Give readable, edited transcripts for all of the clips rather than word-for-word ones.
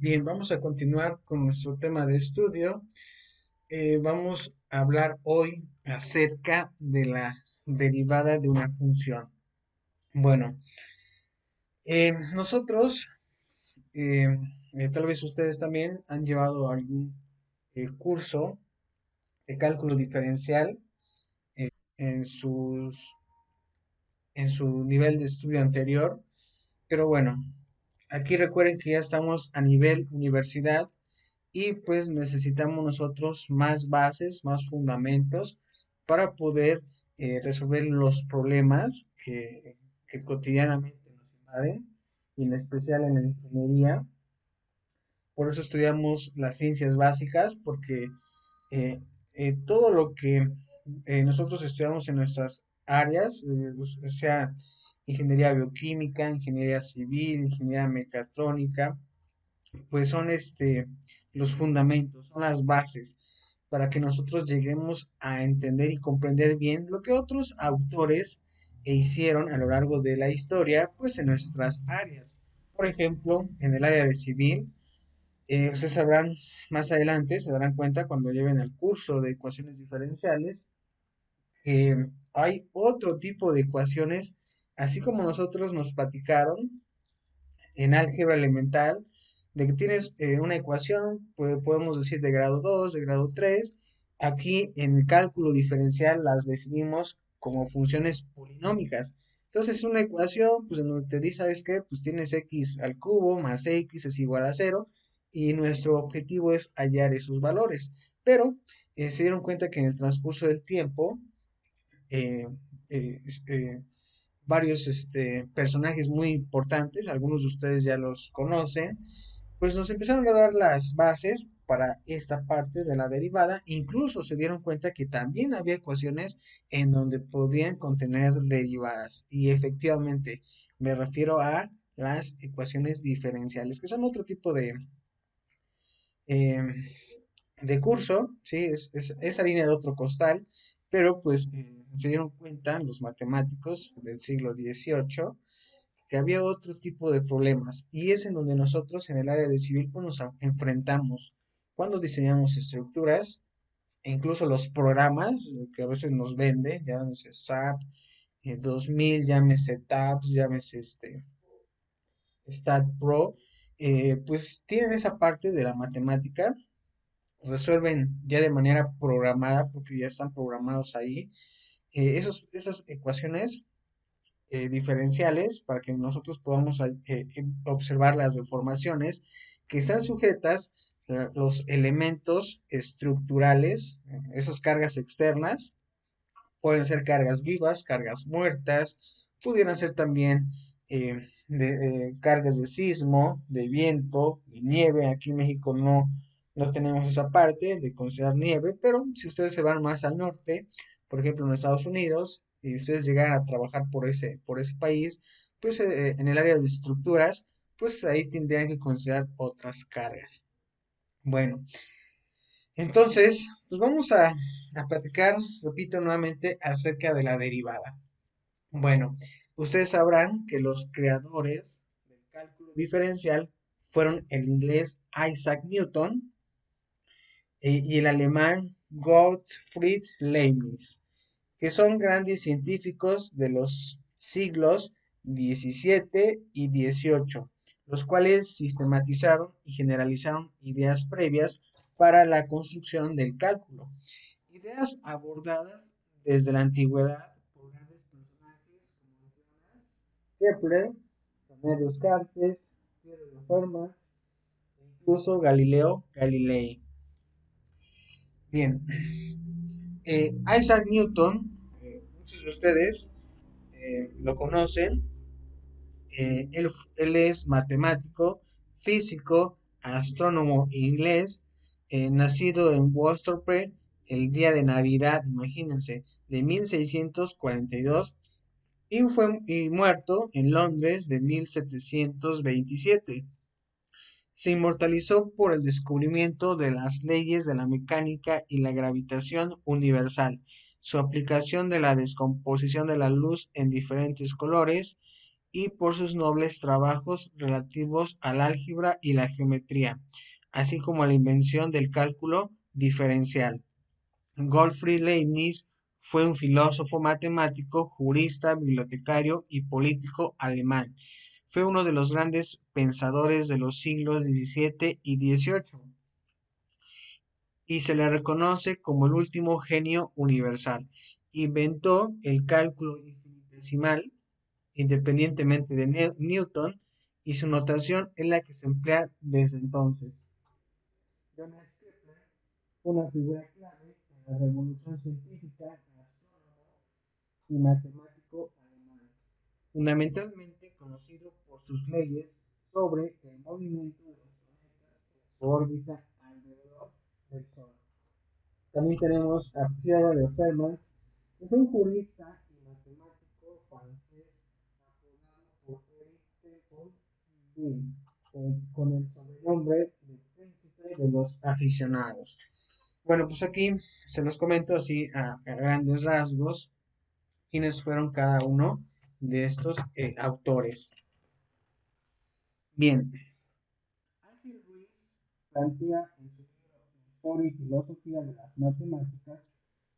Bien, vamos a continuar con nuestro tema de estudio. Vamos a hablar hoy acerca de la derivada de una función. Bueno, nosotros, eh, tal vez ustedes también han llevado algún curso de cálculo diferencial eh, en en su nivel de estudio anterior, pero bueno, aquí recuerden que ya estamos a nivel universidad y pues necesitamos nosotros más bases, más fundamentos para poder resolver los problemas que cotidianamente nos invaden, y en especial en la ingeniería. Por eso estudiamos las ciencias básicas, porque eh, todo lo que nosotros estudiamos en nuestras áreas, o sea, ingeniería bioquímica, ingeniería civil, ingeniería mecatrónica, pues son los fundamentos, son las bases para que nosotros lleguemos a entender y comprender bien lo que otros autores hicieron a lo largo de la historia, pues en nuestras áreas. Por ejemplo, en el área de civil, ustedes sabrán más adelante, se darán cuenta cuando lleven el curso de ecuaciones diferenciales, que hay otro tipo de ecuaciones, así como nosotros nos platicaron en álgebra elemental, de que tienes una ecuación, podemos decir de grado 2 de grado 3. Aquí en el cálculo diferencial las definimos como funciones polinómicas. Entonces, una ecuación, pues en donde te dice, ¿sabes qué? Pues tienes x al cubo más x es igual a cero, y nuestro objetivo es hallar esos valores. Pero se dieron cuenta que en el transcurso del tiempo, eh, eh, eh, varios personajes muy importantes, algunos de ustedes ya los conocen, pues nos empezaron a dar las bases para esta parte de la derivada. Incluso se dieron cuenta que también había ecuaciones en donde podían contener derivadas. Y efectivamente, me refiero a las ecuaciones diferenciales, que son otro tipo eh, de curso, ¿sí? Es esa línea de otro costal, pero pues se dieron cuenta los matemáticos del siglo XVIII que había otro tipo de problemas, y es en donde nosotros en el área de civil pues, enfrentamos cuando diseñamos estructuras, e incluso los programas que a veces nos vende, llámese SAP 2000, llámese TAPS, llámese StatPro, pues tienen esa parte de la matemática, resuelven ya de manera programada porque ya están programados ahí esas ecuaciones diferenciales para que nosotros podamos observar las deformaciones que están sujetas a los elementos estructurales, esas cargas externas. Pueden ser cargas vivas, cargas muertas, pudieran ser también cargas de sismo, de viento, de nieve. Aquí en México no tenemos esa parte de considerar nieve, pero si ustedes se van más al norte, por ejemplo en Estados Unidos, y ustedes llegan a trabajar por ese país, pues en el área de estructuras, pues ahí tendrían que considerar otras cargas. Bueno, entonces, pues vamos a platicar, repito nuevamente, acerca de la derivada. Bueno, ustedes sabrán que los creadores del cálculo diferencial fueron el inglés Isaac Newton y el alemán Gottfried Leibniz, que son grandes científicos de los siglos XVII y XVIII, los cuales sistematizaron y generalizaron ideas previas para la construcción del cálculo. Ideas abordadas desde la antigüedad por grandes personajes como Kepler, René Descartes, Pierre de Fermat e incluso Galileo Galilei. Bien, Isaac Newton, muchos de ustedes lo conocen. Él es matemático, físico, astrónomo inglés, nacido en Worcester el día de Navidad, imagínense, de 1642, y muerto en Londres de 1727. Se inmortalizó por el descubrimiento de las leyes de la mecánica y la gravitación universal, su aplicación de la descomposición de la luz en diferentes colores, y por sus nobles trabajos relativos al álgebra y la geometría, así como a la invención del cálculo diferencial. Gottfried Leibniz fue un filósofo matemático, jurista, bibliotecario y político alemán. Fue uno de los grandes pensadores de los siglos XVII y XVIII y se le reconoce como el último genio universal. Inventó el cálculo infinitesimal independientemente de Newton y su notación es la que se emplea desde entonces. Johannes Kepler fue una figura clave en la revolución científica, astrónomo y matemático alemán, fundamentalmente conocido por sus leyes sobre el movimiento de los planetas en su órbita alrededor del Sol. También tenemos a Pierre de Fermat, que fue un jurista y matemático francés apodado por Eric Temple con el sobrenombre de Príncipe de los Aficionados. Bueno, pues aquí se los comento así a grandes rasgos quiénes fueron cada uno de estos autores. Bien, Ángel Ruiz plantea en su libro Historia y Filosofía de las Matemáticas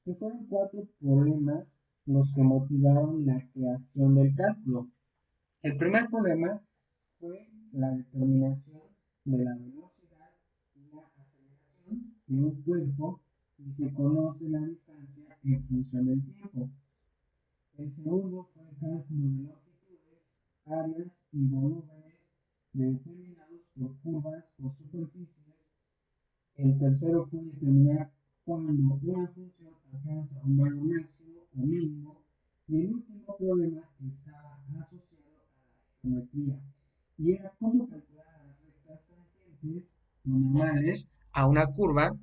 que fueron cuatro problemas los que motivaron la creación del cálculo. El primer problema fue la determinación de la velocidad y la aceleración de un cuerpo si se conoce la distancia en función del tiempo. El segundo fue el cálculo de longitudes, áreas y volúmenes determinados por curvas o superficies. El tercero fue determinar cuando una función alcanza un valor máximo o mínimo. Y el último problema estaba asociado a la geometría y era cómo calcular las rectas tangentes normales a una curva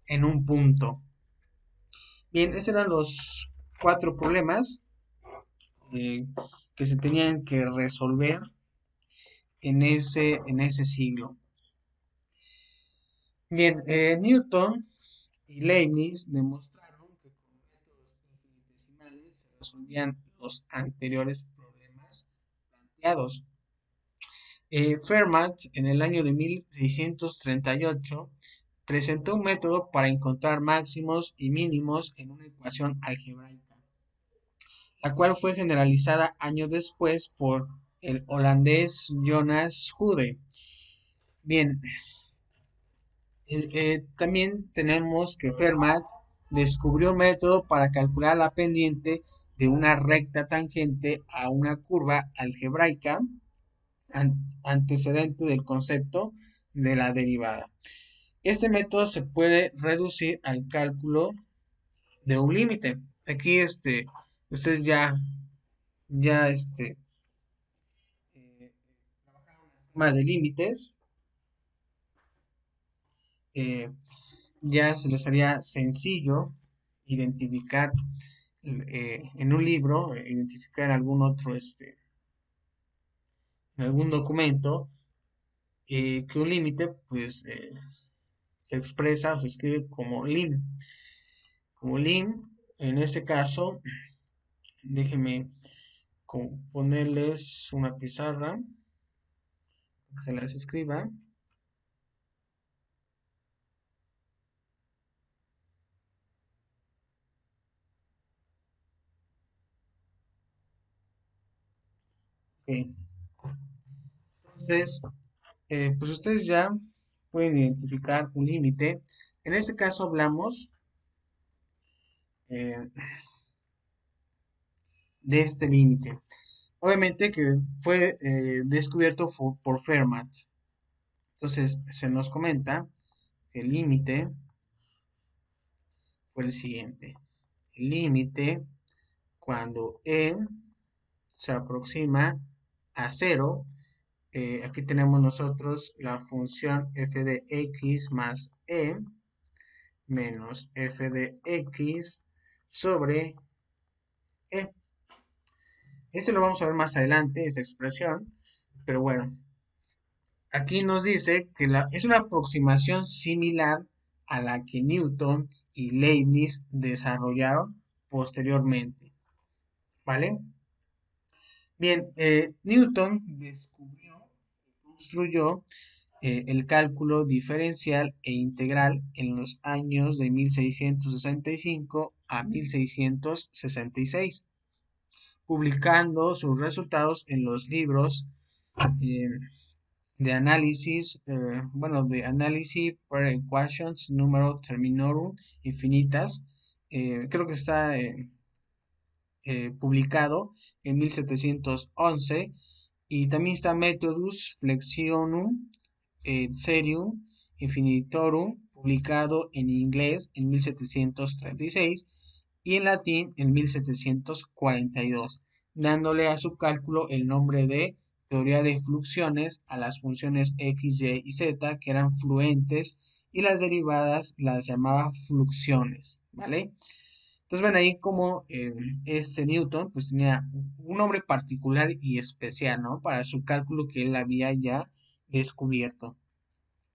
en un punto. Bien, esos eran los cuatro problemas eh, que se tenían que resolver en ese siglo. Bien, Newton y Leibniz demostraron que con métodos infinitesimales se resolvían los anteriores problemas planteados. Fermat, en el año de 1638, presentó un método para encontrar máximos y mínimos en una ecuación algebraica, la cual fue generalizada años después por el holandés Jonas Hooke. Bien, también tenemos que Fermat descubrió un método para calcular la pendiente de una recta tangente a una curva algebraica antecedente del concepto de la derivada. Este método se puede reducir al cálculo de un límite. Aquí ustedes ya trabajaron el tema de límites, eh, ya se les haría sencillo identificar en un libro, identificar algún otro, en algún documento, que un límite, pues, se expresa o se escribe como lim. Como lim, en este caso, déjenme ponerles una pizarra, que se las escriba. Ok. Entonces, pues ustedes ya pueden identificar un límite. En este caso hablamos eh, de este límite. Obviamente que fue descubierto por Fermat. Entonces se nos comenta que el límite fue el siguiente. El límite cuando se aproxima a cero, aquí tenemos nosotros la función f de x más menos f de x sobre e. Este lo vamos a ver más adelante, esta expresión, pero bueno, aquí nos dice que es una aproximación similar a la que Newton y Leibniz desarrollaron posteriormente, ¿vale? Bien, Newton descubrió, construyó el cálculo diferencial e integral en los años de 1665 a 1666, publicando sus resultados en los libros eh, de análisis, de análisis per equations numero terminorum infinitas. Creo que está publicado en 1711, y también está Methodus Flexionum Serium Infinitorum, publicado en inglés en 1736 y en latín en 1742, dándole a su cálculo el nombre de teoría de fluxiones a las funciones x, y y z, que eran fluentes, y las derivadas las llamaba fluxiones, ¿vale? Entonces ven ahí como este Newton pues tenía un nombre particular y especial, ¿no? Para su cálculo que él había ya descubierto.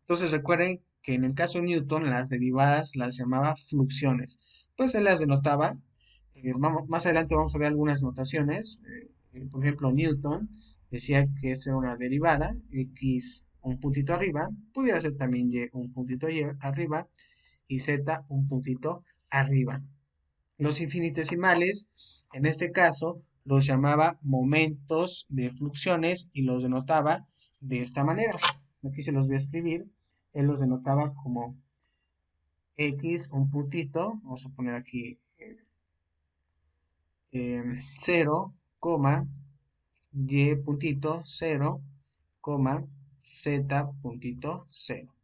Entonces recuerden que en el caso de Newton las derivadas las llamaba fluxiones. Pues él las denotaba. Más adelante vamos a ver algunas notaciones. Por ejemplo, Newton decía que esta era una derivada, x un puntito arriba, pudiera ser también y un puntito arriba y z un puntito arriba. Los infinitesimales, en este caso, los llamaba momentos de fluxiones y los denotaba de esta manera. Aquí se los voy a escribir. Él los denotaba como x, un puntito, vamos a poner aquí 0, y puntito 0, z puntito 0.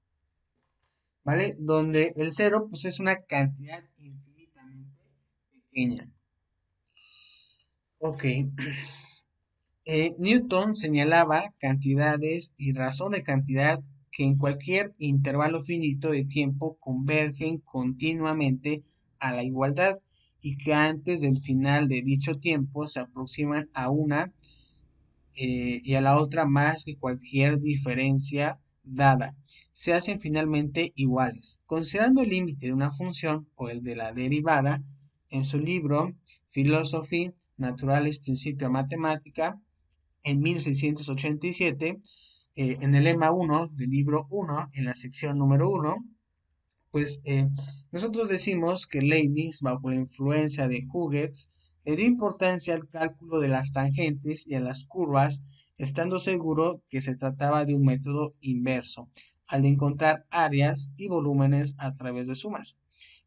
¿Vale? Donde el 0 pues es una cantidad infinitamente pequeña. Ok. Newton señalaba cantidades y razón de cantidad que en cualquier intervalo finito de tiempo convergen continuamente a la igualdad y que antes del final de dicho tiempo se aproximan a una y a la otra más que cualquier diferencia dada. Se hacen finalmente iguales. Considerando el límite de una función o el de la derivada, en su libro Philosophy Naturalis Principia Mathematica, en 1687, en el lema 1 del libro 1, en la sección número 1, pues nosotros decimos que Leibniz, bajo la influencia de Huygens, le dio importancia al cálculo de las tangentes y a las curvas, estando seguro que se trataba de un método inverso, al de encontrar áreas y volúmenes a través de sumas.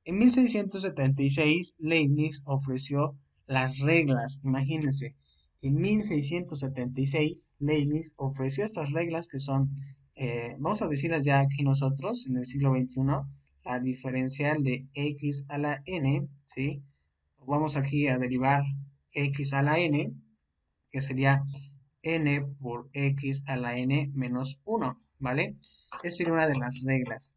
En 1676, Leibniz ofreció las reglas, imagínense. En 1676, Leibniz ofreció estas reglas que son, vamos a decirlas ya aquí nosotros, en el siglo XXI, la diferencial de x a la n, ¿sí? Vamos aquí a derivar x a la n, que sería n por x a la n menos 1, ¿vale? Esa sería una de las reglas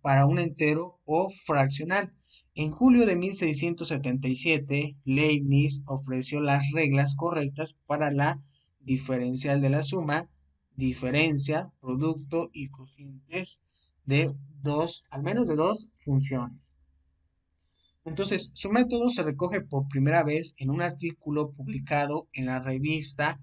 para un entero o fraccional. En julio de 1677, Leibniz ofreció las reglas correctas para la diferencial de la suma, diferencia, producto y cocientes de dos, al menos de dos funciones. Entonces, su método se recoge por primera vez en un artículo publicado en la revista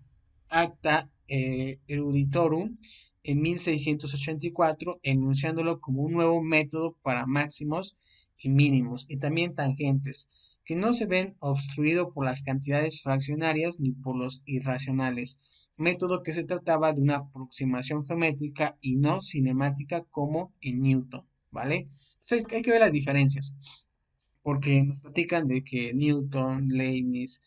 Acta Eruditorum en 1684, enunciándolo como un nuevo método para máximos y mínimos, y también tangentes, que no se ven obstruido por las cantidades fraccionarias ni por los irracionales, método que se trataba de una aproximación geométrica y no cinemática como en Newton, ¿vale? Entonces, hay que ver las diferencias porque nos platican de que Newton, Leibniz,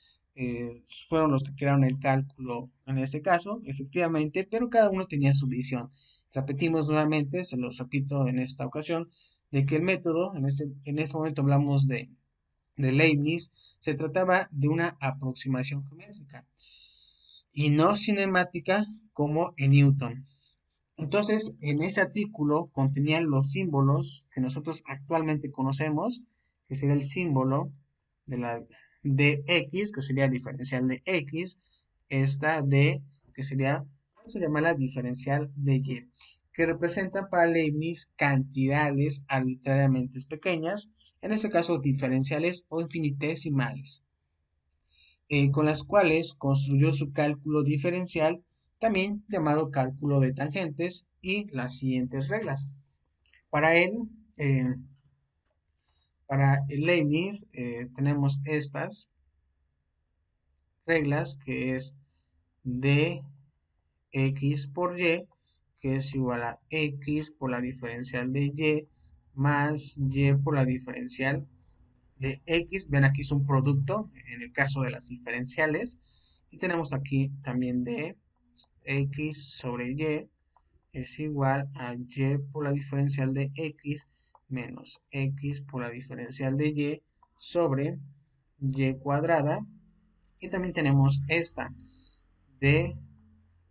fueron los que crearon el cálculo en este caso, efectivamente, pero cada uno tenía su visión. Repetimos nuevamente, se los repito en esta ocasión, de que el método, en este momento hablamos de Leibniz, se trataba de una aproximación geométrica y no cinemática como en Newton. Entonces, en ese artículo contenían los símbolos que nosotros actualmente conocemos, que sería el símbolo de la de x, que sería diferencial de x, esta de, que sería, se llama la diferencial de y, que representan para Leibniz cantidades arbitrariamente pequeñas, en este caso diferenciales o infinitesimales. con las cuales construyó su cálculo diferencial, también llamado cálculo de tangentes, y las siguientes reglas. Para él, eh, para el Leibniz, tenemos estas reglas, que es dx por y, que es igual a x por la diferencial de y más y por la diferencial de x. Ven, aquí es un producto en el caso de las diferenciales. Y tenemos aquí también de x sobre y es igual a y por la diferencial de x menos x por la diferencial de y sobre y cuadrada. Y también tenemos esta de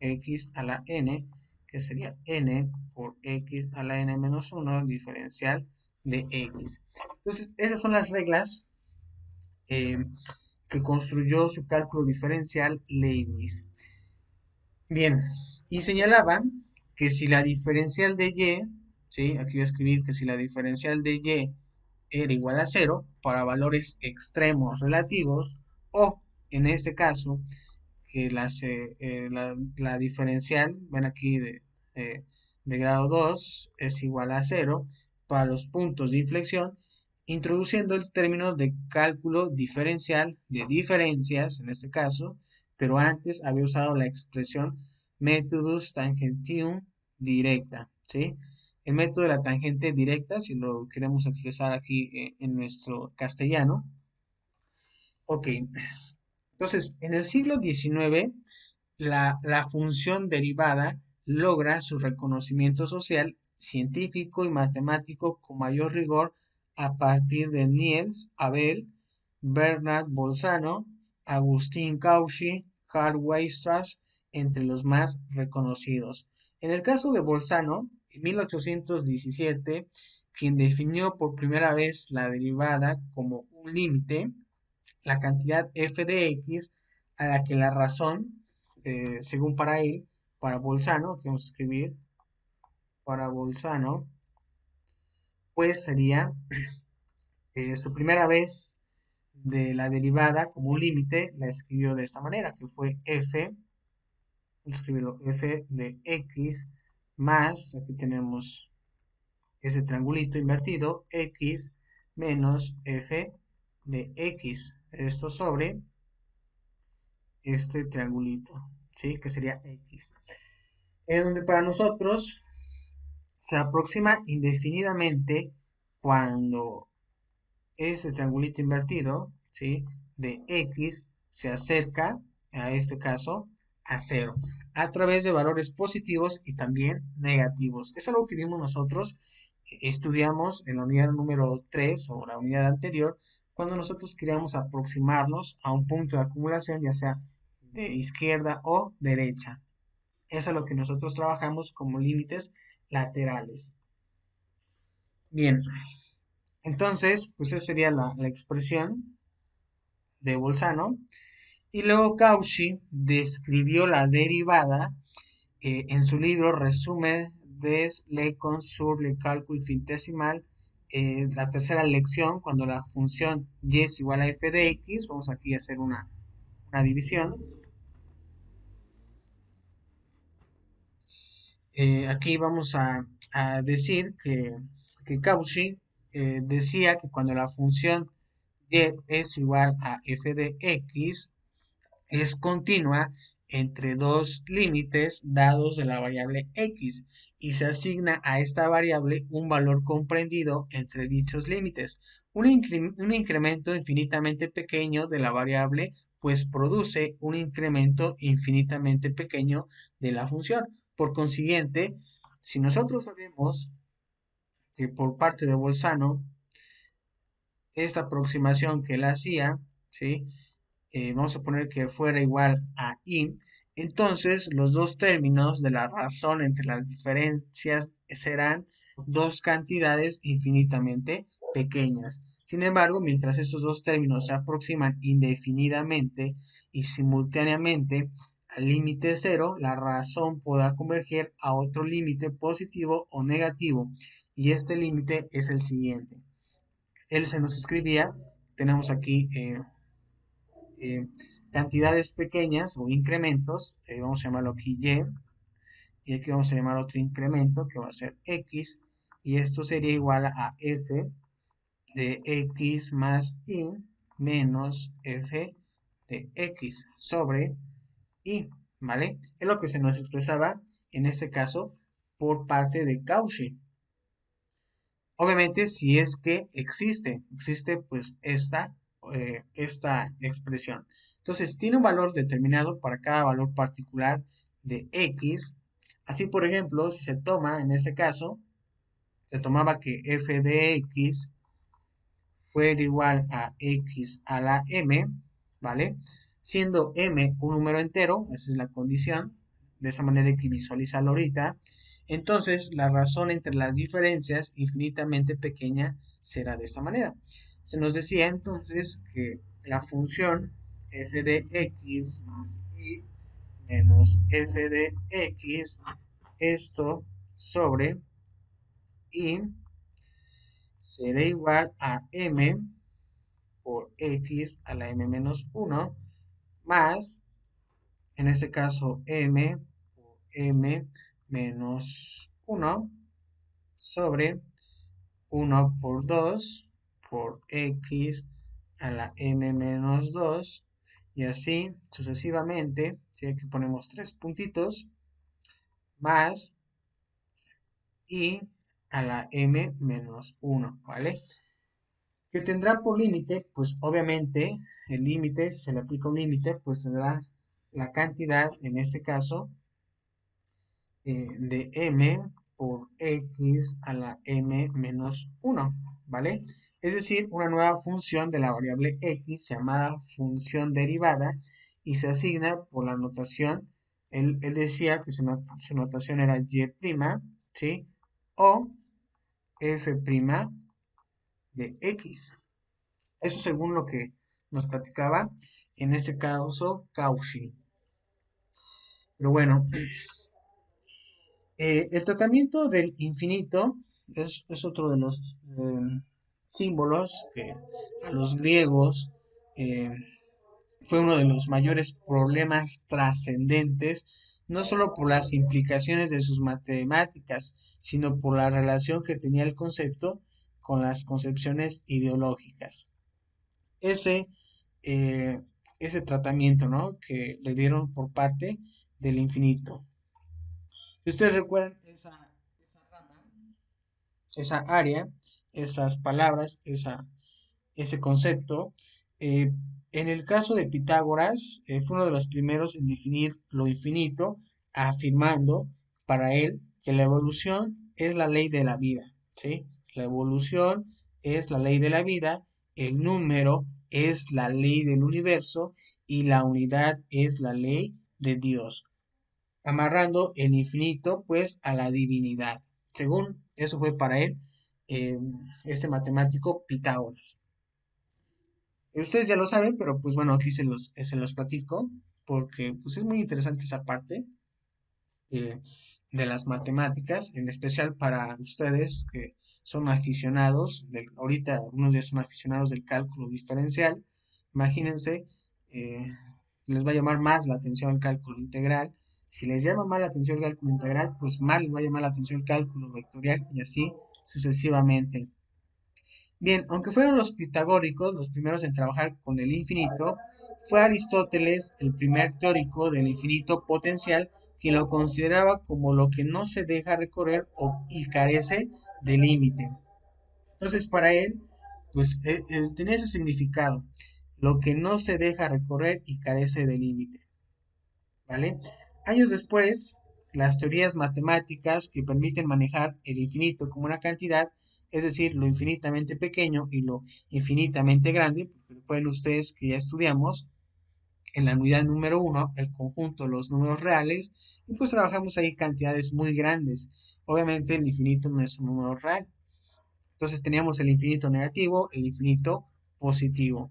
x a la n, que sería n por x a la n menos 1 diferencial de x. Entonces, esas son las reglas eh, que construyó su cálculo diferencial Leibniz. Bien, y señalaban que si la diferencial de y, ¿sí? Aquí voy a escribir que si la diferencial de y era igual a cero para valores extremos relativos, o en este caso, que la diferencial, ven aquí eh, de grado 2 es igual a cero para los puntos de inflexión, introduciendo el término de cálculo diferencial de diferencias, en este caso, pero antes había usado la expresión methodus tangentium directa, ¿sí? El método de la tangente directa, si lo queremos expresar aquí en nuestro castellano. Ok, entonces, en el siglo XIX, la función derivada logra su reconocimiento social, científico y matemático con mayor rigor a partir de Niels Abel, Bernard Bolzano, Agustín Cauchy, Carl Weierstrass, entre los más reconocidos. En el caso de Bolzano, en 1817, quien definió por primera vez la derivada como un límite, la cantidad f de x a la que la razón, según para él, para Bolzano, que vamos a escribir, para Bolzano, pues sería su primera vez de la derivada como un límite, la escribió de esta manera, que fue f, escribirlo, f de x más, aquí tenemos ese triangulito invertido, x menos f de x, esto sobre este triangulito, ¿sí? Que sería X. En donde para nosotros se aproxima indefinidamente cuando este triangulito invertido, ¿sí? De X se acerca, a este caso, a cero, a través de valores positivos y también negativos. Es algo que vimos nosotros, estudiamos en la unidad número 3 o la unidad anterior, cuando nosotros queríamos aproximarnos a un punto de acumulación, ya sea de izquierda o derecha. Eso es lo que nosotros trabajamos como límites laterales. Bien, entonces, pues esa sería la expresión de Bolzano. Y luego Cauchy describió la derivada en su libro Resumen des Leçons sur le cálcul infinitesimal, la tercera lección, cuando la función y es igual a f de x. Vamos aquí a hacer una división. Aquí vamos a decir que Cauchy decía que cuando la función y es igual a f de x, es continua entre dos límites dados de la variable x y se asigna a esta variable un valor comprendido entre dichos límites. Un incremento infinitamente pequeño de la variable pues produce un incremento infinitamente pequeño de la función. Por consiguiente, si nosotros sabemos que por parte de Bolzano, esta aproximación que él hacía, ¿sí? Vamos a poner que fuera igual a i, entonces los dos términos de la razón entre las diferencias serán dos cantidades infinitamente pequeñas. Sin embargo, mientras estos dos términos se aproximan indefinidamente y simultáneamente al límite cero, la razón podrá converger a otro límite positivo o negativo, y este límite es el siguiente. Él se nos escribía, tenemos aquí eh, cantidades pequeñas o incrementos, vamos a llamarlo aquí y aquí vamos a llamar otro incremento que va a ser x, y esto sería igual a f de x más y menos f de x sobre y, ¿vale? Es lo que se nos expresaba en este caso por parte de Cauchy. Obviamente, si es que existe pues esta expresión. Entonces, tiene un valor determinado para cada valor particular de x. Así, por ejemplo, si se toma, en este caso, se tomaba que f de x fuera igual a x a la m, ¿vale? Siendo m un número entero, esa es la condición, de esa manera hay que visualizarlo ahorita. Entonces, la razón entre las diferencias infinitamente pequeña será de esta manera. Se nos decía entonces que la función f de x más y menos f de x, esto sobre y será igual a m por x a la m menos 1 más, en este caso, m por m menos 1 sobre 1 por 2 por x a la m menos 2 y así sucesivamente. Si aquí ponemos tres puntitos más y a la m menos 1, ¿vale? Que tendrá por límite, pues obviamente el límite, si se le aplica un límite, pues tendrá la cantidad, en este caso, de m por x a la m menos 1, ¿vale? Es decir, una nueva función de la variable x llamada función derivada y se asigna por la notación, él decía que su notación era y', ¿sí? O f' de x. Eso según lo que nos platicaba, en este caso, Cauchy. Pero bueno, el tratamiento del infinito es otro de los símbolos que a los griegos eh, fue uno de los mayores problemas trascendentes, no solo por las implicaciones de sus matemáticas, sino por la relación que tenía el concepto con las concepciones ideológicas. Ese, eh, ese tratamiento, ¿no? Que le dieron por parte del infinito. Si ustedes recuerdan esa rama, esa área, esas palabras, ese concepto, eh, en el caso de Pitágoras, fue uno de los primeros en definir lo infinito, afirmando para él que la evolución es la ley de la vida, ¿sí? La evolución es la ley de la vida, el número es la ley del universo y la unidad es la ley de Dios, amarrando el infinito pues a la divinidad. Según eso fue para él, eh, este matemático Pitágoras. Ustedes ya lo saben, pero pues bueno, aquí se los platico porque pues es muy interesante esa parte eh, de las matemáticas, en especial para ustedes que son aficionados, ahorita algunos ya son aficionados del cálculo diferencial. Imagínense, eh, les va a llamar más la atención el cálculo integral. Si les llama más la atención el cálculo integral, pues más les va a llamar la atención el cálculo vectorial y así sucesivamente. Bien, aunque fueron los pitagóricos los primeros en trabajar con el infinito, fue Aristóteles el primer teórico del infinito potencial quien lo consideraba como lo que no se deja recorrer y carece de límite. Entonces, para él, pues tenía ese significado, lo que no se deja recorrer y carece de límite. ¿Vale? Años después, las teorías matemáticas que permiten manejar el infinito como una cantidad, es decir, lo infinitamente pequeño y lo infinitamente grande, porque recuerden ustedes que ya estudiamos en la unidad número 1 el conjunto de los números reales, y pues trabajamos ahí cantidades muy grandes. Obviamente el infinito no es un número real. Entonces teníamos el infinito negativo, el infinito positivo.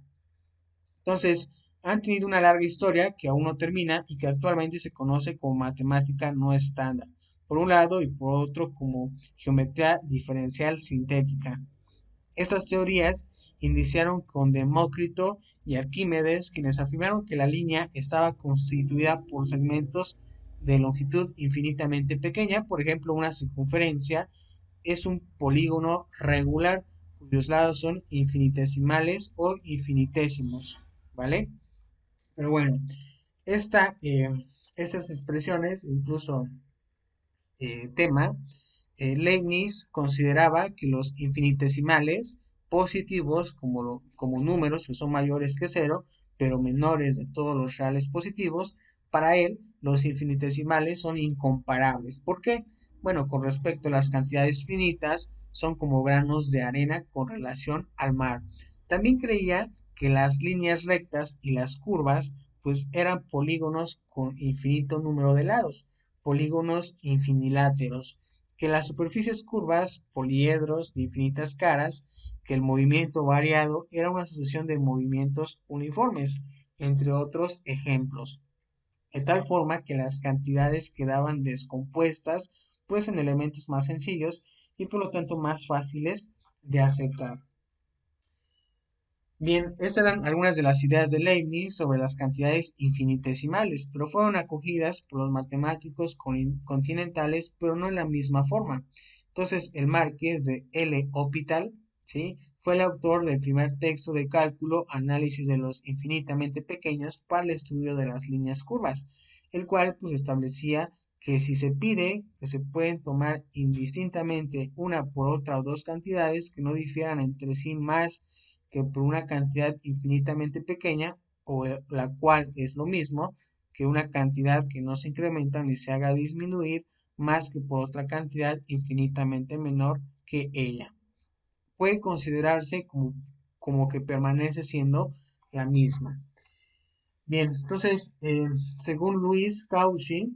Entonces, han tenido una larga historia que aún no termina y que actualmente se conoce como matemática no estándar, por un lado, y por otro como geometría diferencial sintética. Estas teorías iniciaron con Demócrito y Arquímedes, quienes afirmaron que la línea estaba constituida por segmentos de longitud infinitamente pequeña. Por ejemplo, una circunferencia es un polígono regular cuyos lados son infinitesimales o infinitésimos, ¿vale? Pero bueno, esta, esas expresiones, incluso tema, Leibniz consideraba que los infinitesimales positivos, como números que son mayores que cero, pero menores de todos los reales positivos, para él los infinitesimales son incomparables. ¿Por qué? Bueno, con respecto a las cantidades finitas, son como granos de arena con relación al mar. También creía que las líneas rectas y las curvas pues eran polígonos con infinito número de lados, polígonos infiniláteros, que las superficies curvas, poliedros de infinitas caras, que el movimiento variado era una sucesión de movimientos uniformes, entre otros ejemplos, de tal forma que las cantidades quedaban descompuestas pues en elementos más sencillos y por lo tanto más fáciles de aceptar. Bien, estas eran algunas de las ideas de Leibniz sobre las cantidades infinitesimales, pero fueron acogidas por los matemáticos continentales, pero no en la misma forma. Entonces, el Marqués de L. Hospital, ¿sí?, fue el autor del primer texto de cálculo, análisis de los infinitamente pequeños para el estudio de las líneas curvas, el cual pues establecía que si se pide que se pueden tomar indistintamente una por otra o dos cantidades que no difieran entre sí más que por una cantidad infinitamente pequeña, o la cual es lo mismo que una cantidad que no se incrementa ni se haga disminuir más que por otra cantidad infinitamente menor que ella. Puede considerarse como que permanece siendo la misma. Bien, entonces, según Luis Cauchy,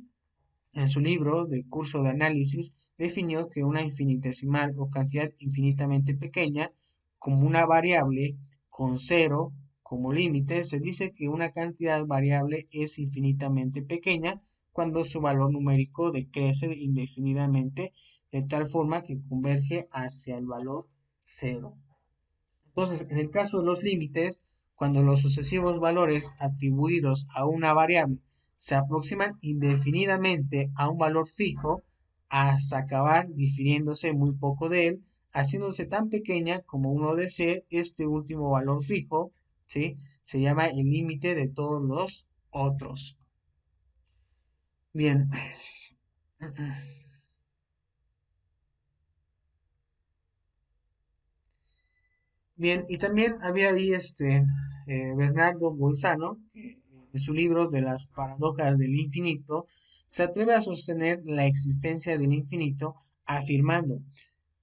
en su libro de curso de análisis, definió que una infinitesimal o cantidad infinitamente pequeña, como una variable con cero como límite, se dice que una cantidad variable es infinitamente pequeña cuando su valor numérico decrece indefinidamente de tal forma que converge hacia el valor cero. Entonces, en el caso de los límites, cuando los sucesivos valores atribuidos a una variable se aproximan indefinidamente a un valor fijo, hasta acabar difiriéndose muy poco de él, haciéndose tan pequeña como uno desee, este último valor fijo, ¿sí?, se llama el límite de todos los otros. Bien. Bien, y también había ahí Bernardo Bolzano, que en su libro de las paradojas del infinito, se atreve a sostener la existencia del infinito afirmando,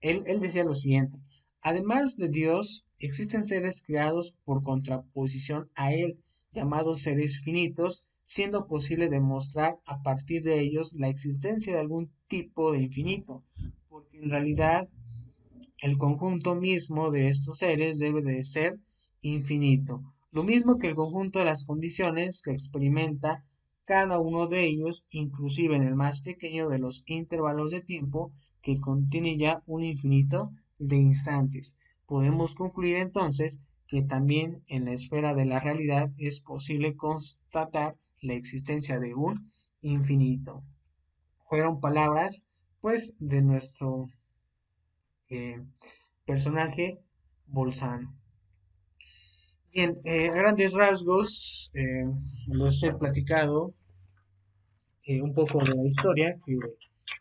él decía lo siguiente: además de Dios, existen seres creados por contraposición a él, llamados seres finitos, siendo posible demostrar a partir de ellos la existencia de algún tipo de infinito, porque en realidad el conjunto mismo de estos seres debe de ser infinito, lo mismo que el conjunto de las condiciones que experimenta cada uno de ellos, inclusive en el más pequeño de los intervalos de tiempo, que contiene ya un infinito de instantes. Podemos concluir entonces que también en la esfera de la realidad es posible constatar la existencia de un infinito. Fueron palabras, pues, de nuestro eh, personaje Bolzano. Bien, a grandes rasgos, les he platicado un poco de la historia que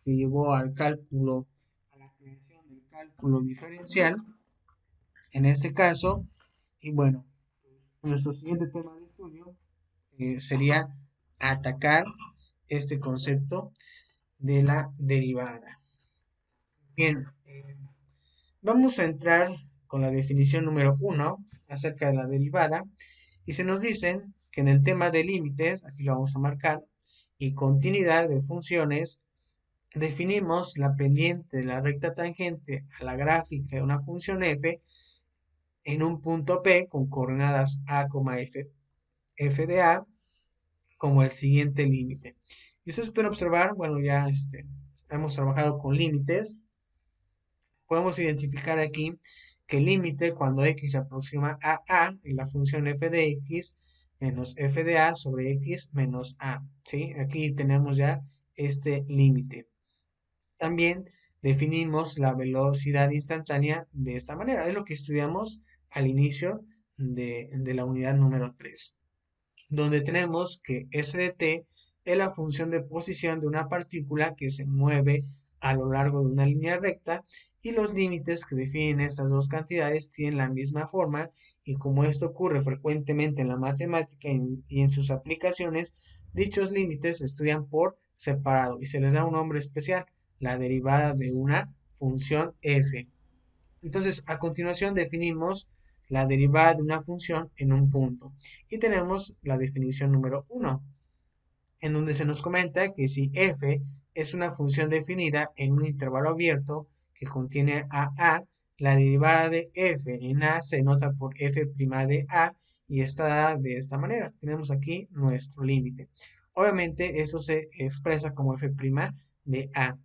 llevó al cálculo, a la creación del cálculo diferencial, en este caso, y bueno, nuestro siguiente tema de estudio sería atacar este concepto de la derivada. Bien, vamos a entrar con la definición número uno acerca de la derivada y se nos dicen que en el tema de límites, aquí lo vamos a marcar, y continuidad de funciones, definimos la pendiente de la recta tangente a la gráfica de una función f en un punto P con coordenadas a, f, f de a como el siguiente límite. Y ustedes pueden observar, bueno, ya hemos trabajado con límites podemos identificar aquí que el límite cuando x se aproxima a en la función f de x menos f de a sobre x menos a, ¿sí? Aquí tenemos ya este límite. También definimos la velocidad instantánea de esta manera. Es lo que estudiamos al inicio de la unidad número 3, donde tenemos que s de t es la función de posición de una partícula que se mueve a lo largo de una línea recta y los límites que definen estas dos cantidades tienen la misma forma y como esto ocurre frecuentemente en la matemática y en sus aplicaciones, dichos límites se estudian por separado y se les da un nombre especial, la derivada de una función f. Entonces, a continuación definimos la derivada de una función en un punto. Y tenemos la definición número 1, en donde se nos comenta que si f es una función definida en un intervalo abierto que contiene a, la derivada de f en a se nota por f' de a y está dada de esta manera. Tenemos aquí nuestro límite. Obviamente, eso se expresa como f' de a.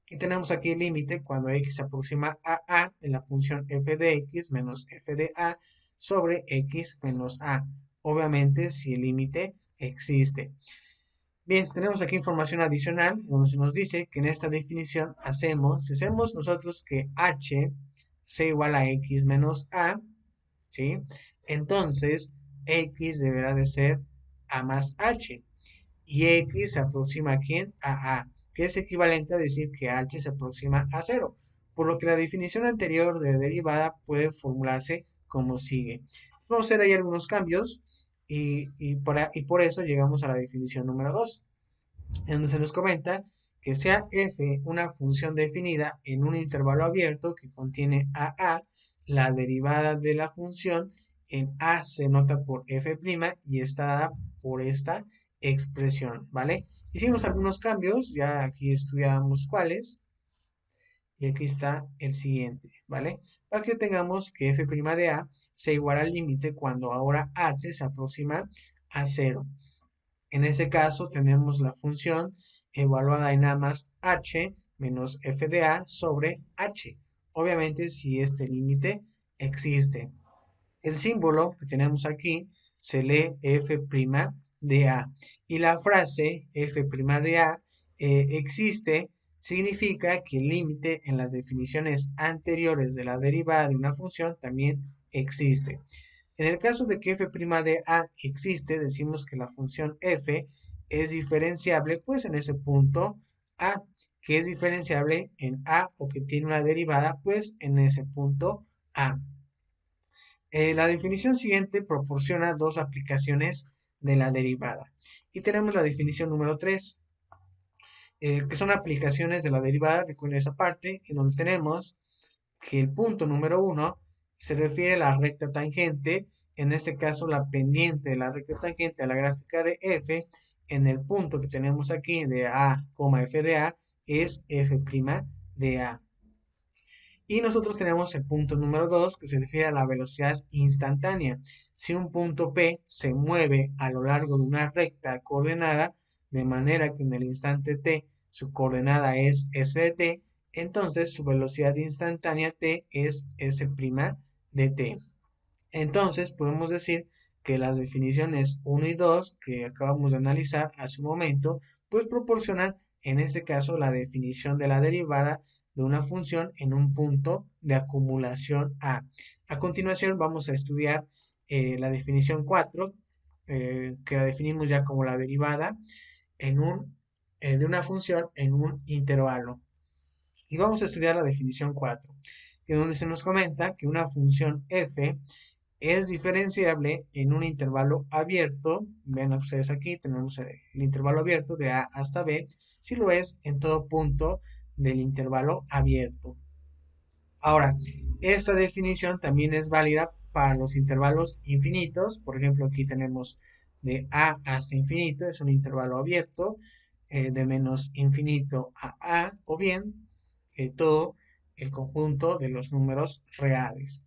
Y tenemos aquí el límite cuando x se aproxima a en la función f de x menos f de a sobre x menos a. Obviamente si el límite existe. Bien, tenemos aquí información adicional donde se nos dice que en esta definición si hacemos nosotros que h sea igual a x menos a, ¿sí? Entonces x deberá de ser a más h y x se aproxima ¿a quién? A, que es equivalente a decir que h se aproxima a cero, por lo que la definición anterior de derivada puede formularse como sigue. Vamos a hacer ahí algunos cambios y por eso llegamos a la definición número 2, en donde se nos comenta que sea f una función definida en un intervalo abierto que contiene a, la derivada de la función en a se nota por f' y está dada por esta expresión, ¿vale? Hicimos algunos cambios, ya aquí estudiamos cuáles, y aquí está el siguiente, ¿vale? Para que tengamos que f' de a se iguala al límite cuando ahora h se aproxima a cero. En ese caso tenemos la función evaluada en a más h menos f de a sobre h. Obviamente si este límite existe. El símbolo que tenemos aquí se lee f' de a. Y la frase f' de a existe significa que el límite en las definiciones anteriores de la derivada de una función también existe. En el caso de que f' de a existe, decimos que la función f es diferenciable, pues en ese punto a, que es diferenciable en a o que tiene una derivada, pues en ese punto a. La definición siguiente proporciona dos aplicaciones de la derivada. Y tenemos la definición número 3, que son aplicaciones de la derivada, recuerden esa parte, en donde tenemos que el punto número 1 se refiere a la recta tangente, en este caso la pendiente de la recta tangente a la gráfica de f, en el punto que tenemos aquí de a, f de a, es f' de a. Y nosotros tenemos el punto número 2 que se refiere a la velocidad instantánea. Si un punto P se mueve a lo largo de una recta coordenada, de manera que en el instante t su coordenada es s de t, entonces su velocidad instantánea t es s' de t. Entonces podemos decir que las definiciones 1 y 2 que acabamos de analizar hace un momento, pues proporcionan en este caso la definición de la derivada de una función en un punto de acumulación A. A continuación vamos a estudiar la definición 4, que la definimos ya como la derivada de una función en un intervalo. Y vamos a estudiar la definición 4, que donde se nos comenta que una función f es diferenciable en un intervalo abierto. Vean ustedes aquí, tenemos el intervalo abierto de A hasta B, si lo es en todo punto del intervalo abierto. Ahora, esta definición también es válida para los intervalos infinitos. Por ejemplo, aquí tenemos de A hasta infinito, es un intervalo abierto, de menos infinito a, o bien todo el conjunto de los números reales.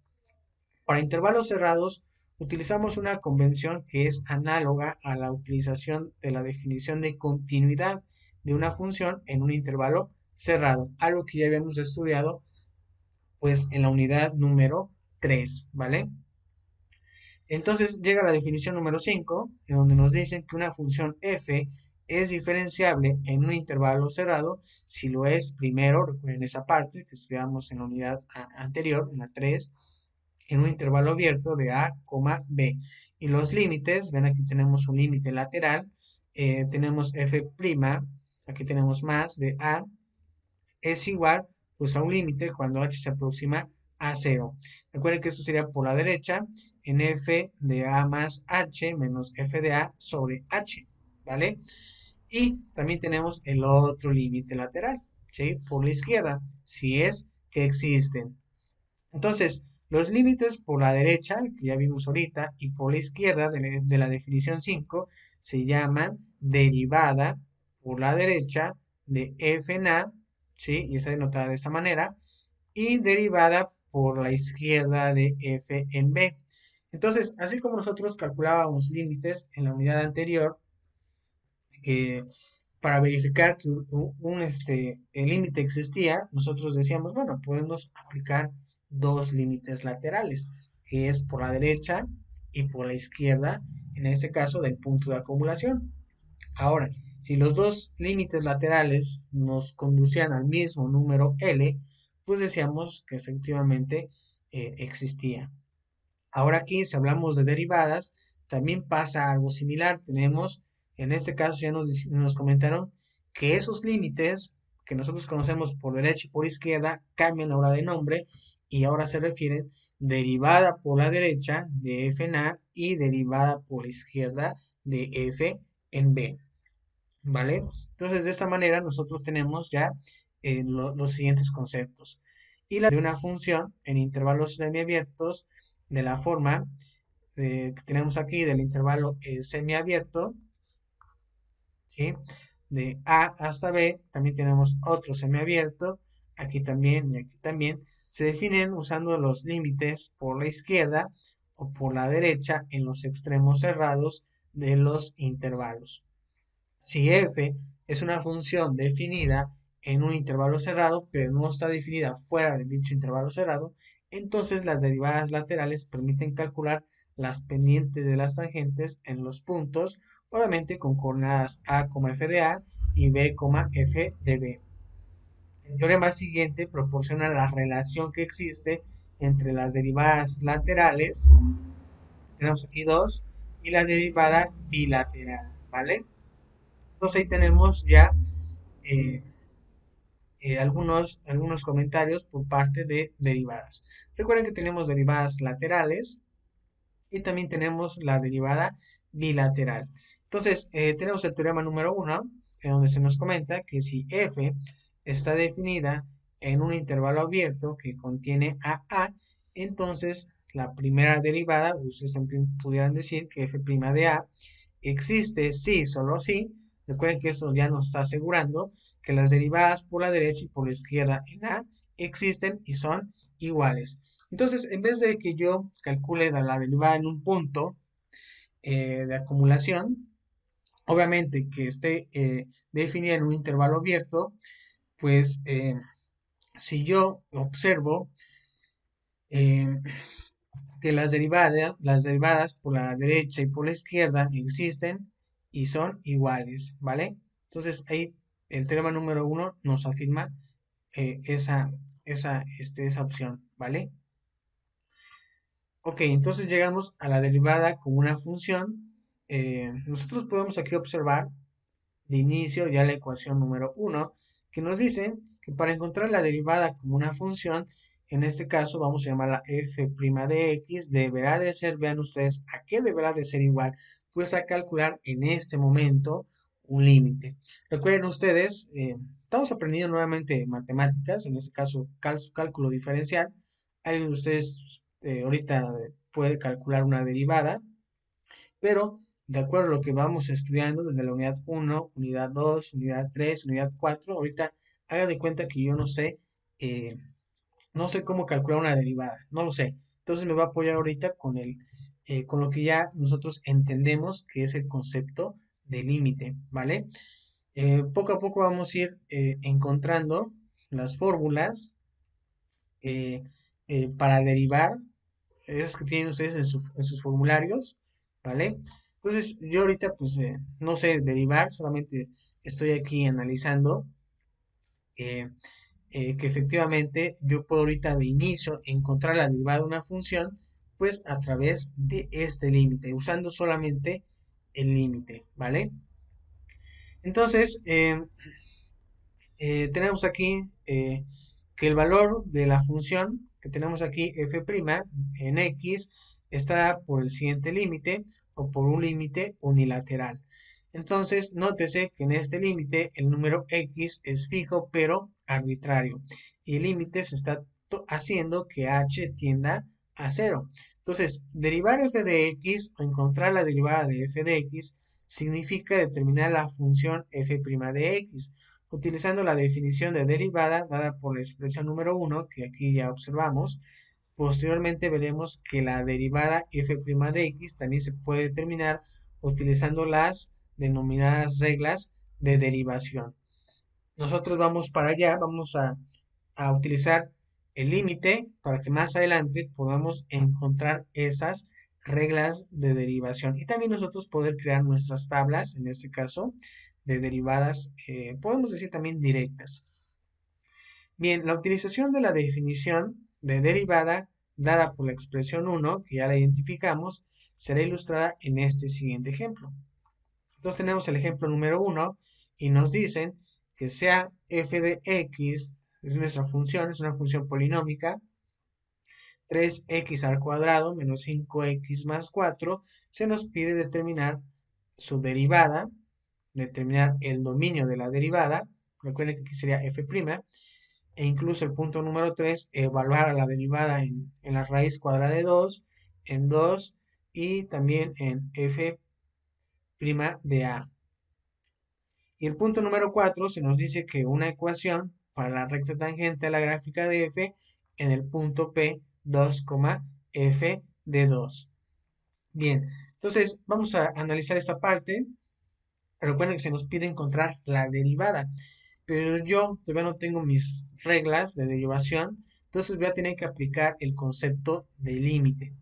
Para intervalos cerrados, utilizamos una convención que es análoga a la utilización de la definición de continuidad de una función en un intervalo cerrado, algo que ya habíamos estudiado Pues en la unidad número 3, ¿vale? Entonces llega la definición número 5, en donde nos dicen que una función f es diferenciable en un intervalo cerrado si lo es primero, recuerden esa parte que estudiamos en la unidad anterior, en la 3, en un intervalo abierto de a, b. Y los límites, ven aquí tenemos un límite lateral, tenemos f', aquí tenemos más de a, es igual pues a un límite cuando h se aproxima a cero. Recuerden que esto sería por la derecha en f de a más h menos f de a sobre h, ¿vale? Y también tenemos el otro límite lateral, ¿sí? Por la izquierda, si es que existen. Entonces, los límites por la derecha, que ya vimos ahorita, y por la izquierda de la definición 5, se llaman derivada por la derecha de f en a, ¿sí? Y está denotada de esa manera, y derivada por la izquierda de f en b. Entonces, así como nosotros calculábamos límites en la unidad anterior, que para verificar que el límite existía, nosotros decíamos, bueno, podemos aplicar dos límites laterales, que es por la derecha y por la izquierda, en este caso del punto de acumulación. Ahora, si los dos límites laterales nos conducían al mismo número L, pues decíamos que efectivamente existía. Ahora aquí, si hablamos de derivadas, también pasa algo similar. Tenemos, en este caso ya nos comentaron que esos límites que nosotros conocemos por derecha y por izquierda cambian ahora de nombre y ahora se refieren derivada por la derecha de f en a y derivada por la izquierda de f en b, ¿vale? Entonces, de esta manera nosotros tenemos ya los siguientes conceptos. Y la de una función en intervalos semiabiertos de la forma que tenemos aquí del intervalo semiabierto, ¿sí? De A hasta B, también tenemos otro semiabierto, aquí también y aquí también, se definen usando los límites por la izquierda o por la derecha en los extremos cerrados de los intervalos. Si f es una función definida en un intervalo cerrado, pero no está definida fuera de dicho intervalo cerrado, entonces las derivadas laterales permiten calcular las pendientes de las tangentes en los puntos, obviamente con coordenadas a, f de a y b, f de b. El teorema siguiente proporciona la relación que existe entre las derivadas laterales, tenemos aquí dos, y la derivada bilateral, ¿vale? Entonces ahí tenemos ya eh, algunos comentarios por parte de derivadas. Recuerden que tenemos derivadas laterales y también tenemos la derivada bilateral. Entonces, tenemos el teorema número 1, en donde se nos comenta que si f está definida en un intervalo abierto que contiene a, entonces la primera derivada, ustedes también pudieran decir que f' de a existe si, solo si, recuerden que esto ya nos está asegurando que las derivadas por la derecha y por la izquierda en a existen y son iguales. Entonces, en vez de que yo calcule la derivada en un punto de acumulación, obviamente que esté definida en un intervalo abierto, pues si yo observo eh, que las derivadas por la derecha y por la izquierda existen y son iguales, ¿vale? Entonces ahí el teorema número 1 nos afirma esa opción, ¿vale? Ok, entonces llegamos a la derivada como una función. Nosotros podemos aquí observar de inicio ya la ecuación número 1, que nos dice que para encontrar la derivada como una función, en este caso vamos a llamarla f' de x, deberá de ser, vean ustedes, ¿a qué deberá de ser igual? Pues a calcular en este momento un límite. Recuerden ustedes, estamos aprendiendo nuevamente matemáticas, en este caso cálculo diferencial. Alguien de ustedes ahorita puede calcular una derivada, pero de acuerdo a lo que vamos estudiando desde la unidad 1, unidad 2, unidad 3, unidad 4, ahorita haga de cuenta que yo eh, no sé cómo calcular una derivada, no lo sé. Entonces me va a apoyar ahorita con lo que ya nosotros entendemos que es el concepto de límite, ¿vale? Poco a poco vamos a ir encontrando las fórmulas eh, para derivar, esas que tienen ustedes en sus formularios, ¿vale? Entonces, yo ahorita pues no sé derivar, solamente estoy aquí analizando eh, que efectivamente yo puedo ahorita de inicio encontrar la derivada de una función, pues a través de este límite, usando solamente el límite, ¿vale? Entonces, tenemos aquí que el valor de la función que tenemos aquí f' en x está por el siguiente límite o por un límite unilateral. Entonces, nótese que en este límite el número x es fijo pero arbitrario y el límite se está haciendo que h tienda a cero. Entonces, derivar f de x o encontrar la derivada de f de x significa determinar la función f' de x utilizando la definición de derivada dada por la expresión número uno que aquí ya observamos. Posteriormente veremos que la derivada f' de x también se puede determinar utilizando las denominadas reglas de derivación. Nosotros vamos para allá, vamos a utilizar el límite para que más adelante podamos encontrar esas reglas de derivación y también nosotros poder crear nuestras tablas, en este caso, de derivadas, podemos decir también directas. Bien, la utilización de la definición de derivada dada por la expresión uno que ya la identificamos, será ilustrada en este siguiente ejemplo. Entonces tenemos el ejemplo número uno y nos dicen que sea f de x, es nuestra función, es una función polinómica, 3x al cuadrado menos 5x más 4, se nos pide determinar su derivada, determinar el dominio de la derivada, recuerden que aquí sería f', e incluso el punto número 3, evaluar a la derivada en la raíz cuadrada de 2, en 2 y también en f' de a. Y el punto número 4 se nos dice que una ecuación para la recta tangente a la gráfica de f en el punto P 2, f de 2. Bien, entonces vamos a analizar esta parte. Recuerden que se nos pide encontrar la derivada, pero yo todavía no tengo mis reglas de derivación, entonces voy a tener que aplicar el concepto de límite.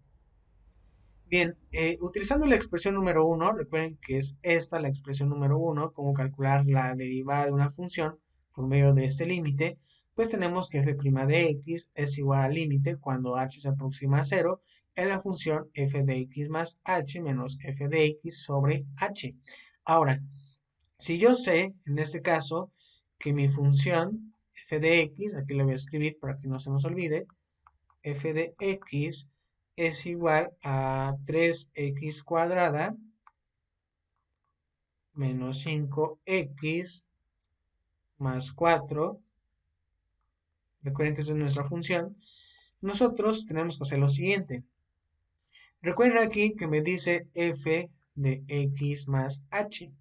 Bien, utilizando la expresión número uno, recuerden que es esta la expresión número uno, cómo calcular la derivada de una función por medio de este límite, pues tenemos que f' de x es igual al límite cuando h se aproxima a cero en la función f de x más h menos f de x sobre h. Ahora, si yo sé, en este caso, que mi función f de x, aquí le voy a escribir para que no se nos olvide, f de x es igual a 3x cuadrada menos 5x más 4. Recuerden que esa es nuestra función. Nosotros tenemos que hacer lo siguiente. Recuerden aquí que me dice f de x más h.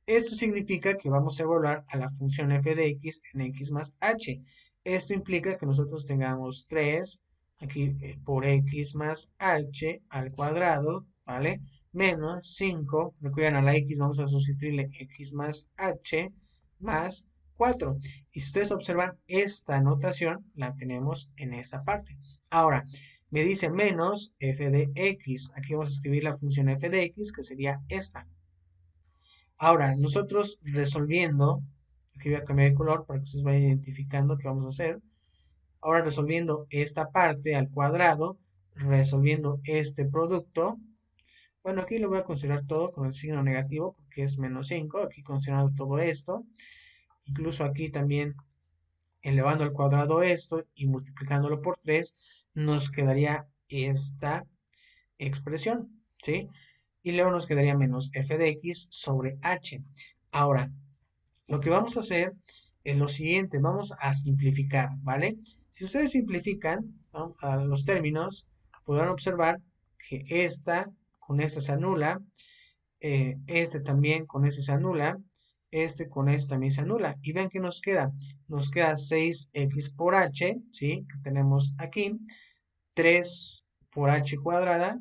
Esto significa que vamos a evaluar a la función f de x en x más h. Esto implica que nosotros tengamos 3 aquí por x más h al cuadrado, ¿vale? Menos 5, recuerden a la x vamos a sustituirle x más h más 4. Y si ustedes observan, esta notación la tenemos en esta parte. Ahora, me dice menos f de x. Aquí vamos a escribir la función f de x, que sería esta. Ahora, nosotros resolviendo, aquí voy a cambiar de color para que ustedes vayan identificando qué vamos a hacer. Ahora resolviendo esta parte al cuadrado, resolviendo este producto. Bueno, aquí lo voy a considerar todo con el signo negativo porque es menos 5. Aquí considerando todo esto. Incluso aquí también elevando al cuadrado esto y multiplicándolo por 3, nos quedaría esta expresión, ¿sí? Y luego nos quedaría menos f de x sobre h. Ahora, lo que vamos a hacer es lo siguiente, vamos a simplificar, ¿vale? Si ustedes simplifican, ¿no?, a los términos, podrán observar que esta con esta se anula, este también con este se anula, este con este también se anula. Y vean que nos queda 6x por h, ¿sí? Que tenemos aquí, 3 por h cuadrada,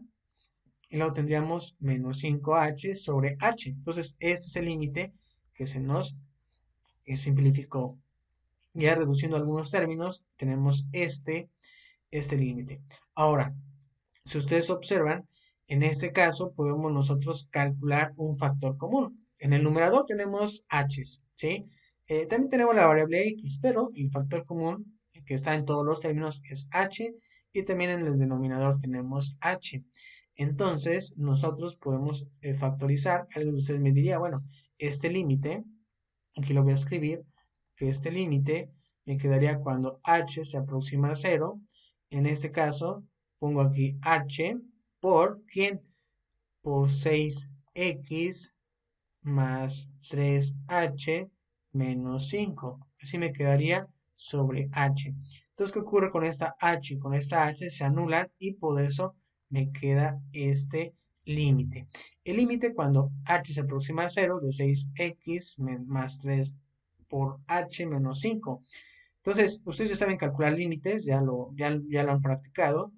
y luego tendríamos menos 5h sobre h. Entonces, este es el límite que se nos simplificó. Ya reduciendo algunos términos, tenemos este límite. Ahora, si ustedes observan, en este caso podemos nosotros calcular un factor común. En el numerador tenemos h's, ¿sí? También tenemos la variable x, pero el factor común que está en todos los términos es h y también en el denominador tenemos h. Entonces, nosotros podemos factorizar. Alguien de ustedes me diría, bueno, este límite, aquí lo voy a escribir, que este límite me quedaría cuando h se aproxima a 0. En este caso, pongo aquí h por ¿quién? Por 6x más 3h menos 5. Así me quedaría sobre h. Entonces, ¿qué ocurre con esta h? Con esta h se anulan y por eso me queda este límite. El límite cuando h se aproxima a 0 de 6x más 3 por h menos 5. Entonces, ustedes ya saben calcular límites, ya lo han practicado.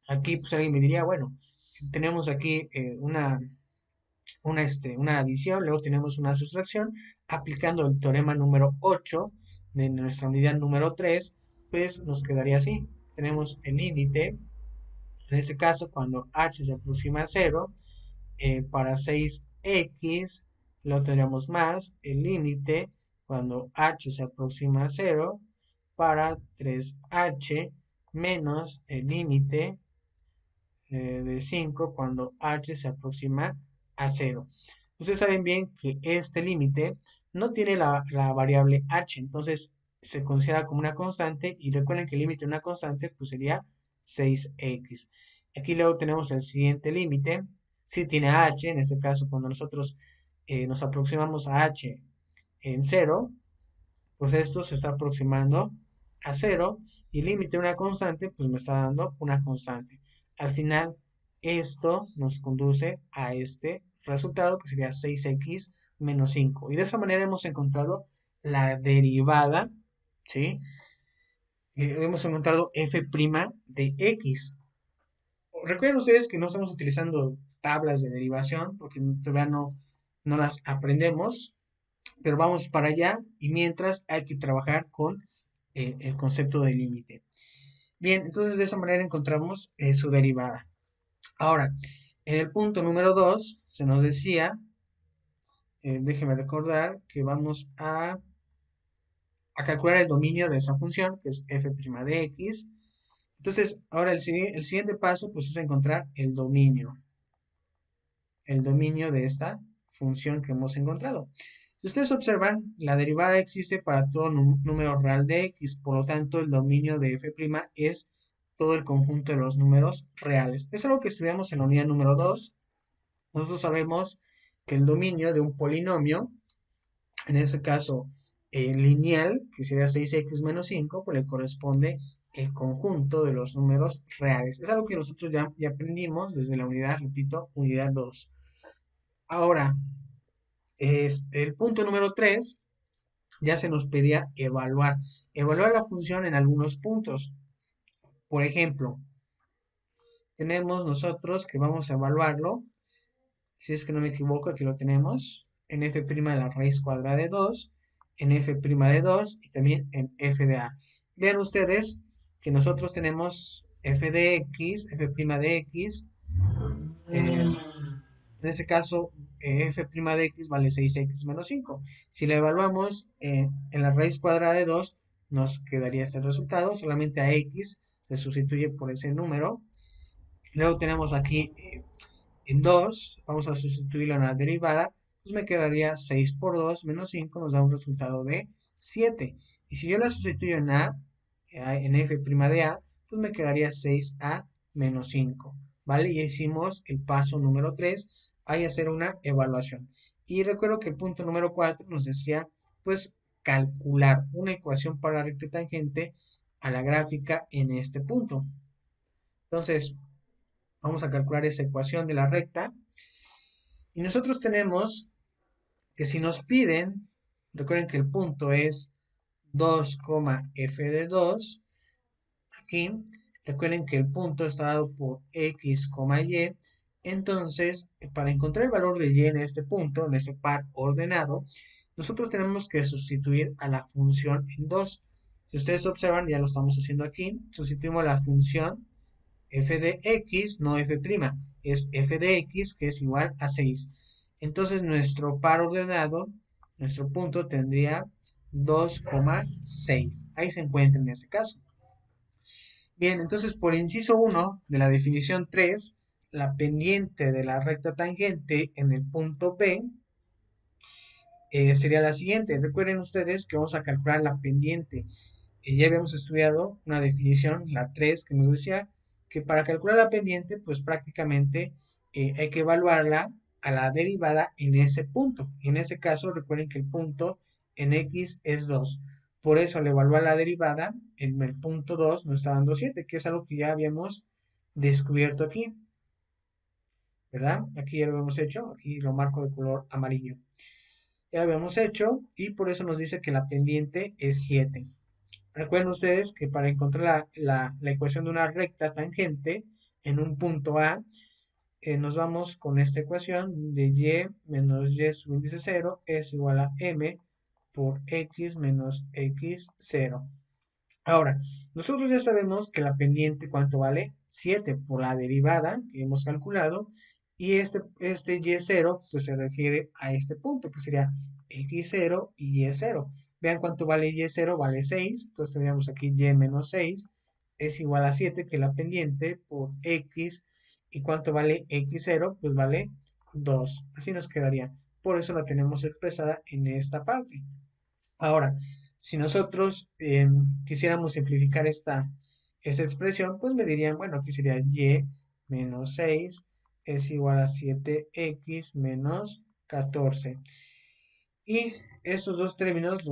Aquí pues alguien me diría, bueno, tenemos aquí una adición, luego tenemos una sustracción, aplicando el teorema número 8 de nuestra unidad número 3, pues nos quedaría así. Tenemos el límite, en este caso cuando h se aproxima a 0, para 6x lo tendríamos más el límite cuando h se aproxima a 0 para 3h menos el límite de 5 cuando h se aproxima a 0. Ustedes saben bien que este límite no tiene la variable h, entonces se considera como una constante y recuerden que el límite de una constante pues sería 6x. Aquí luego tenemos el siguiente límite, si tiene h, en este caso cuando nosotros nos aproximamos a h en 0, pues esto se está aproximando a 0 y el límite de una constante, pues me está dando una constante. Al final, esto nos conduce a este resultado que sería 6x menos 5. Y de esa manera hemos encontrado la derivada, ¿sí? Hemos encontrado f' de x. Recuerden ustedes que no estamos utilizando tablas de derivación porque todavía no las aprendemos, pero vamos para allá y mientras hay que trabajar con el concepto de límite. Bien, entonces de esa manera encontramos su derivada. Ahora, en el punto número 2 se nos decía, déjenme recordar que vamos a calcular el dominio de esa función, que es f' de x. Entonces, ahora el siguiente paso pues, es encontrar el dominio de esta función que hemos encontrado. Si ustedes observan, la derivada existe para todo número real de x, por lo tanto el dominio de f' es todo el conjunto de los números reales. Es algo que estudiamos en la unidad número 2. Nosotros sabemos que el dominio de un polinomio, en este caso lineal, que sería 6x menos 5, pues le corresponde el conjunto de los números reales. Es algo que nosotros ya aprendimos desde la unidad, repito, unidad 2. Ahora, el punto número 3 ya se nos pedía evaluar la función en algunos puntos. Por ejemplo, tenemos nosotros que vamos a evaluarlo, si es que no me equivoco, aquí lo tenemos, en f' la raíz cuadrada de 2, en f' de 2 y también en f de a. Vean ustedes que nosotros tenemos f de x, f' de x, en ese caso, f' de x vale 6x menos 5. Si la evaluamos en la raíz cuadrada de 2, nos quedaría ese resultado. Solamente a x se sustituye por ese número. Luego tenemos aquí en 2, vamos a sustituirlo en la derivada. Pues me quedaría 6 por 2 menos 5, nos da un resultado de 7. Y si yo la sustituyo en a, en f' de a, pues me quedaría 6a menos 5. ¿Vale? Y hicimos el paso número 3, hay hacer una evaluación. Y recuerdo que el punto número 4 nos decía, pues, calcular una ecuación para la recta tangente a la gráfica en este punto. Entonces, vamos a calcular esa ecuación de la recta. Y nosotros tenemos que si nos piden, recuerden que el punto es 2, f de 2. Aquí, recuerden que el punto está dado por x, y. Entonces, para encontrar el valor de y en este punto, en este par ordenado, nosotros tenemos que sustituir a la función en 2. Si ustedes observan, ya lo estamos haciendo aquí, sustituimos la función f de x, no f', es f de x que es igual a 6. Entonces nuestro par ordenado, nuestro punto tendría 2,6. Ahí se encuentra en ese caso. Bien, entonces por inciso 1 de la definición 3, la pendiente de la recta tangente en el punto P sería la siguiente. Recuerden ustedes que vamos a calcular la pendiente. Ya habíamos estudiado una definición, la 3, que nos decía que para calcular la pendiente, pues prácticamente hay que evaluarla a la derivada en ese punto. Y en ese caso, recuerden que el punto en x es 2. Por eso, al evaluar la derivada, en el punto 2 nos está dando 7, que es algo que ya habíamos descubierto aquí, ¿verdad? Aquí ya lo hemos hecho, aquí lo marco de color amarillo. Ya lo habíamos hecho y por eso nos dice que la pendiente es 7. Recuerden ustedes que para encontrar la ecuación de una recta tangente en un punto A, nos vamos con esta ecuación de y menos y subíndice 0 es igual a m por x menos x0. Ahora, nosotros ya sabemos que la pendiente, ¿cuánto vale? 7 por la derivada que hemos calculado. Y este y0, pues se refiere a este punto, que sería x0 y y0. Vean cuánto vale y0, vale 6. Entonces tendríamos aquí y menos 6 es igual a 7, que la pendiente por x. ¿Y cuánto vale x0? Pues vale 2. Así nos quedaría. Por eso la tenemos expresada en esta parte. Ahora, si nosotros quisiéramos simplificar esta expresión, pues me dirían, bueno, aquí sería y menos 6 es igual a 7x menos 14. Y estos dos términos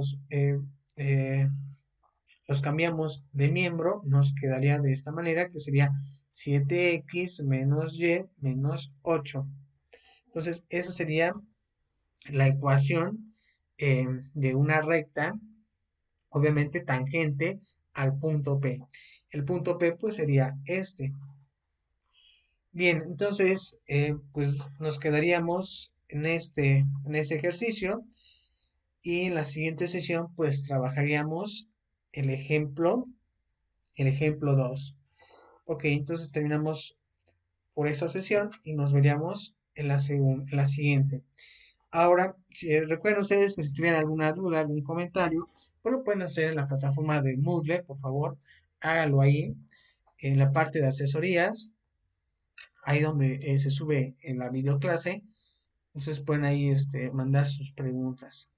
los cambiamos de miembro, nos quedaría de esta manera, que sería 7x menos y menos 8. Entonces, esa sería la ecuación de una recta, obviamente tangente al punto P. El punto P pues sería este. Bien, entonces pues nos quedaríamos en este ejercicio y en la siguiente sesión pues trabajaríamos el ejemplo, el ejemplo 2. Ok, entonces terminamos por esa sesión y nos veríamos en la siguiente. Ahora, si recuerden ustedes que si tuvieran alguna duda, algún comentario, pues lo pueden hacer en la plataforma de Moodle, por favor, hágalo ahí, en la parte de asesorías, ahí donde se sube en la videoclase, ustedes pueden ahí mandar sus preguntas.